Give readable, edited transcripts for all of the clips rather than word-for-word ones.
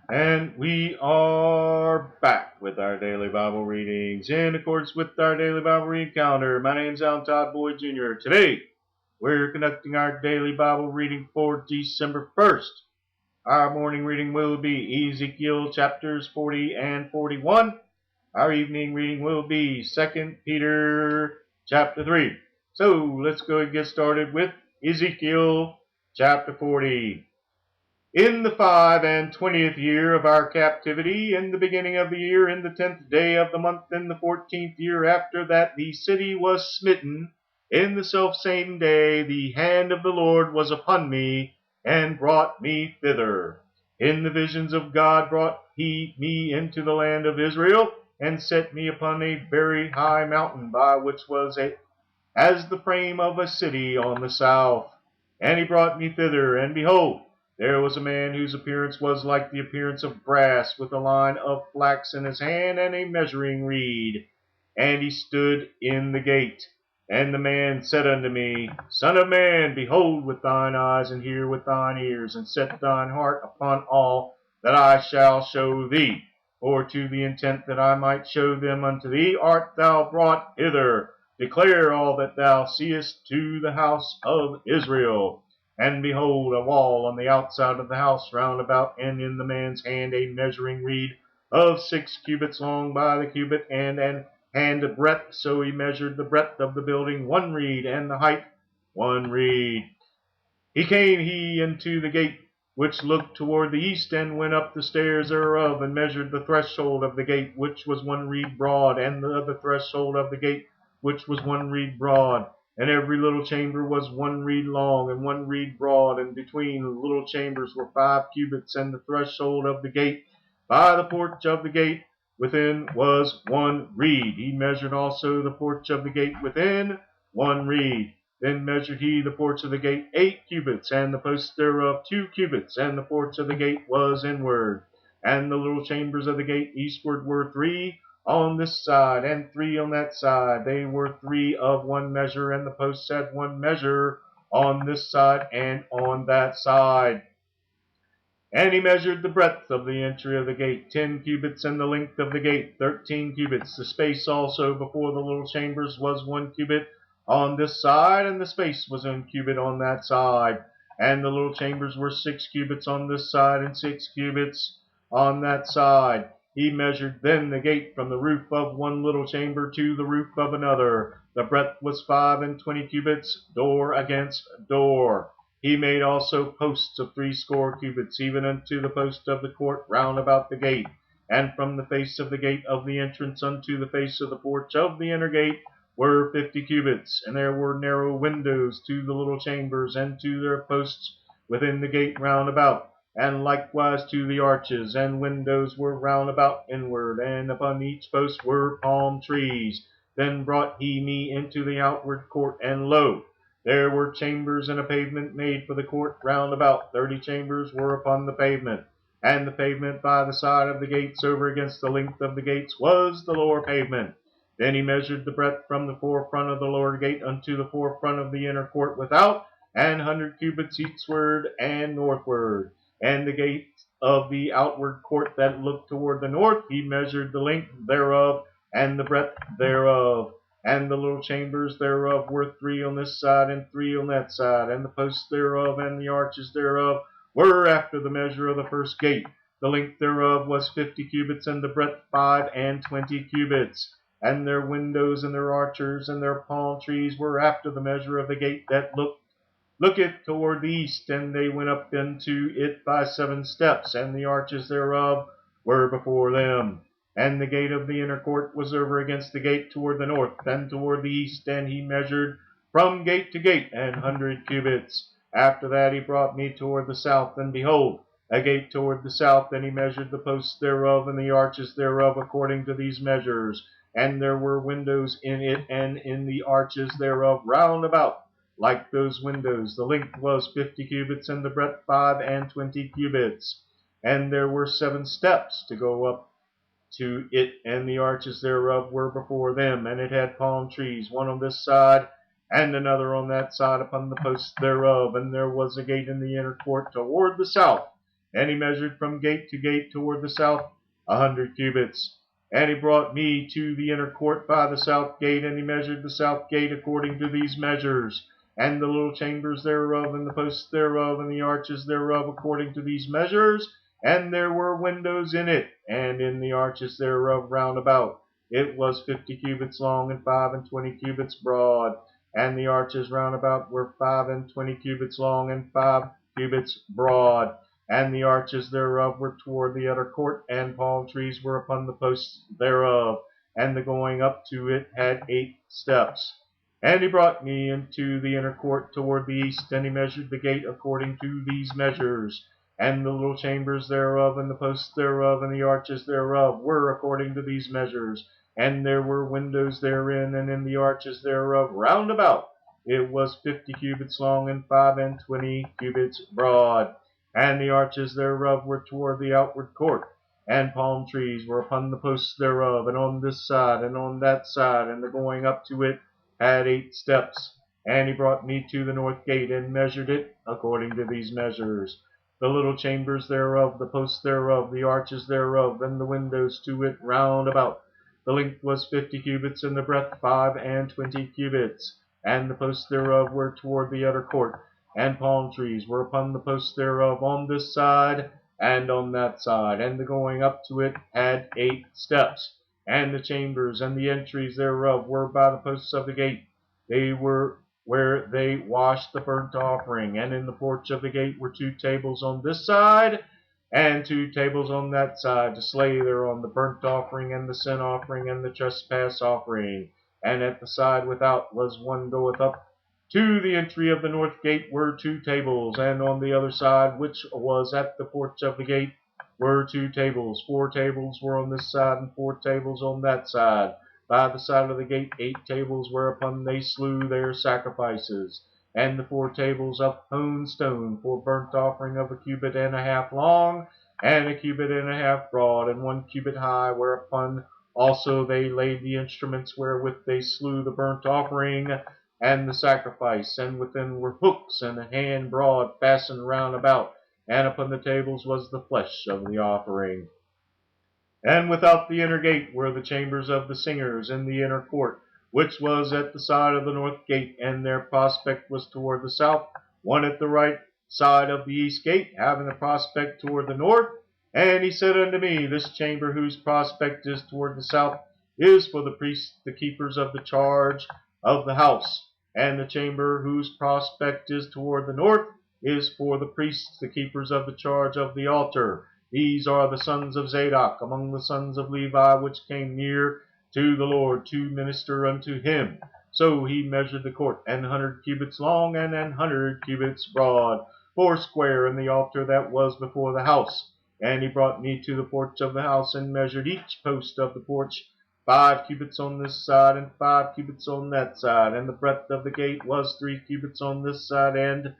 And we are back with our daily Bible readings in accordance with our daily Bible reading calendar. My name is Alan Todd Boyd Jr. Today, we're conducting our daily Bible reading for December 1st. Our morning reading will be Ezekiel chapters 40 and 41. Our evening reading will be 2 Peter chapter 3. So let's go and get started with Ezekiel chapter 40. In the 25th year of our captivity, in the beginning of the year, in the 10th day of the month, in the 14th year after that the city was smitten, in the selfsame day the hand of the Lord was upon me, and brought me thither. In the visions of God brought he me into the land of Israel, and set me upon a very high mountain, by which was as the frame of a city on the south. And he brought me thither, and behold, there was a man whose appearance was like the appearance of brass, with a line of flax in his hand, and a measuring reed. And he stood in the gate. And the man said unto me, Son of man, behold with thine eyes, and hear with thine ears, and set thine heart upon all that I shall show thee. For to the intent that I might show them unto thee art thou brought hither. Declare all that thou seest to the house of Israel. And behold, a wall on the outside of the house round about, and in the man's hand a measuring reed of 6 cubits long by the cubit, and an hand breadth. So he measured the breadth of the building 1 reed, and the height 1 reed. He came into the gate which looked toward the east, and went up the stairs thereof, and measured the threshold of the gate, which was 1 reed broad, and the threshold of the gate, which was 1 reed broad. And every little chamber was 1 reed long, and 1 reed broad, and between the little chambers were 5 cubits, and the threshold of the gate by the porch of the gate within was 1 reed. He measured also the porch of the gate within 1 reed. Then measured he the porch of the gate 8 cubits, and the posts thereof 2 cubits, and the porch of the gate was inward. And the little chambers of the gate eastward were 3 on this side, and 3 on that side. They were 3 of 1 measure, and the posts had 1 measure on this side and on that side. And he measured the breadth of the entry of the gate 10 cubits, and the length of the gate 13 cubits. The space also before the little chambers was 1 cubit on this side, and the space was 1 cubit on that side. And the little chambers were 6 cubits on this side, and 6 cubits on that side. He measured then the gate from the roof of 1 little chamber to the roof of another. The breadth was 25 cubits, door against door. He made also posts of 60 cubits, even unto the post of the court round about the gate. And from the face of the gate of the entrance unto the face of the porch of the inner gate were 50 cubits. And there were narrow windows to the little chambers, and to their posts within the gate round about, and likewise to the arches. And windows were round about inward, and upon each post were palm trees. Then brought he me into the outward court, and lo, there were chambers and a pavement made for the court round about. 30 chambers were upon the pavement, and the pavement by the side of the gates over against the length of the gates was the lower pavement. Then he measured the breadth from the forefront of the lower gate unto the forefront of the inner court without, and 100 cubits eastward and northward. And the gate of the outward court that looked toward the north, he measured the length thereof and the breadth thereof. And the little chambers thereof were 3 on this side, and 3 on that side. And the posts thereof and the arches thereof were after the measure of the first gate. The length thereof was 50 cubits, and the breadth 25 cubits. And their windows and their arches and their palm trees were after the measure of the gate that looketh toward the east. And they went up into it by 7 steps, and the arches thereof were before them. And the gate of the inner court was over against the gate toward the north and toward the east. And he measured from gate to gate 100 cubits. After that he brought me toward the south, and behold, a gate toward the south. And he measured the posts thereof and the arches thereof according to these measures. And there were windows in it and in the arches thereof round about, like those windows. The length was 50 cubits, and the breadth 25 cubits. And there were 7 steps to go up to it, and the arches thereof were before them. And it had palm trees, one on this side and another on that side upon the posts thereof. And there was a gate in the inner court toward the south, And he measured from gate to gate toward the south 100 cubits. And he brought me to the inner court by the south gate, and he measured the south gate according to these measures, and the little chambers thereof, and the posts thereof, and the arches thereof according to these measures. And there were windows in it, and in the arches thereof round about. It was 50 cubits long, and 25 cubits broad. And the arches round about were 25 cubits long, and 5 cubits broad. And the arches thereof were toward the utter court, and palm trees were upon the posts thereof. And the going up to it had 8 steps. And he brought me into the inner court toward the east, and he measured the gate according to these measures. And the little chambers thereof, and the posts thereof, and the arches thereof were according to these measures. And there were windows therein, and in the arches thereof round about. It was 50 cubits long, and 25 cubits broad. And the arches thereof were toward the outward court. And palm trees were upon the posts thereof, and on this side, and on that side, and the going up to it had 8 steps. And he brought me to the north gate, and measured it according to these measures. The little chambers thereof, the posts thereof, the arches thereof, and the windows to it round about. The length was 50 cubits, and the breadth 25 cubits. And the posts thereof were toward the utter court. And palm trees were upon the posts thereof on this side and on that side. And the going up to it had 8 steps. And the chambers and the entries thereof were by the posts of the gate. They were where they washed the burnt offering. And in the porch of the gate were 2 tables on this side, and 2 tables on that side, to slay thereon the burnt offering, and the sin offering, and the trespass offering. And at the side without was one goeth up to the entry of the north gate were 2 tables, and on the other side, which was at the porch of the gate, were 2 tables. 4 tables were on this side, and 4 tables on that side. By the side of the gate 8 tables, whereupon they slew their sacrifices. And the 4 tables of hewn stone for burnt offering of 1.5 cubits long, and 1.5 cubits broad, and 1 cubit high, whereupon also they laid the instruments wherewith they slew the burnt offering and the sacrifice. And within were hooks, and a hand broad fastened round about, and upon the tables was the flesh of the offering. And without the inner gate were the chambers of the singers in the inner court, which was at the side of the north gate, and their prospect was toward the south, one at the right side of the east gate, having a prospect toward the north. And he said unto me, This chamber whose prospect is toward the south is for the priests, the keepers of the charge of the house. And the chamber whose prospect is toward the north is for the priests, the keepers of the charge of the altar. These are the sons of Zadok among the sons of Levi, which came near to the Lord to minister unto him. So he measured the court 100 cubits long, and 100 cubits broad, foursquare, in the altar that was before the house. And he brought me to the porch of the house, and measured each post of the porch 5 cubits on this side, and 5 cubits on that side. And the breadth of the gate was 3 cubits on this side, and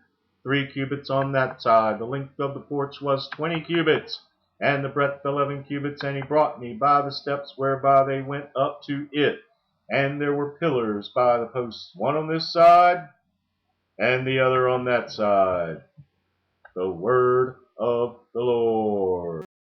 3 cubits on that side. The length of the porch was 20 cubits, and the breadth 11 cubits. And he brought me by the steps whereby they went up to it. And there were pillars by the posts, one on this side, and the other on that side. The word of the Lord.